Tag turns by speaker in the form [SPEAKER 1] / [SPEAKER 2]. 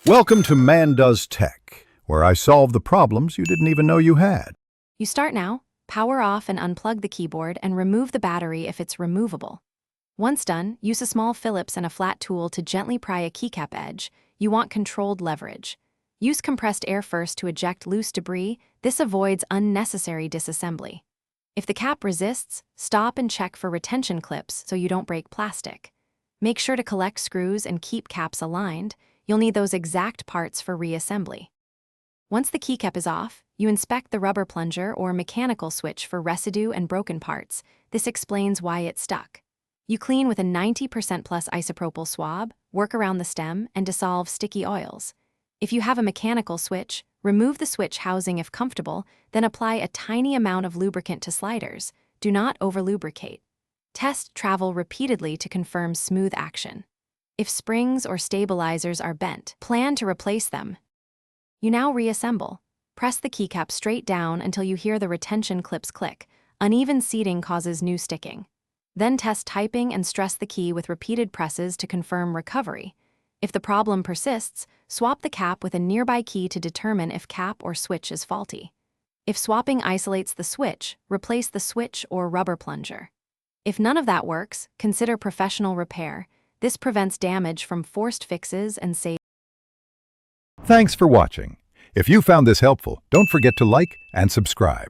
[SPEAKER 1] Welcome to Man Does Tech, where I solve the problems you didn't even know you had.
[SPEAKER 2] You start now, power off and unplug the keyboard and remove the battery if it's removable. Once done, use a small Phillips and a flat tool to gently pry a keycap edge. You want controlled leverage. Use compressed air first to eject loose debris. This avoids unnecessary disassembly. If the cap resists, stop and check for retention clips so you don't break plastic. Make sure to collect screws and keep caps aligned. You'll need those exact parts for reassembly. Once the keycap is off, you inspect the rubber plunger or mechanical switch for residue and broken parts. This explains why it's stuck. You clean with a 90% plus isopropyl swab, work around the stem, and dissolve sticky oils. If you have a mechanical switch, remove the switch housing if comfortable, then apply a tiny amount of lubricant to sliders. Do not over-lubricate. Test travel repeatedly to confirm smooth action. If springs or stabilizers are bent, plan to replace them. You now reassemble. Press the keycap straight down until you hear the retention clips click. Uneven seating causes new sticking. Then test typing and stress the key with repeated presses to confirm recovery. If the problem persists, swap the cap with a nearby key to determine if cap or switch is faulty. If swapping isolates the switch, replace the switch or rubber plunger. If none of that works, consider professional repair. This prevents damage from forced fixes and saves.
[SPEAKER 1] Thanks for watching. If you found this helpful, don't forget to like and subscribe.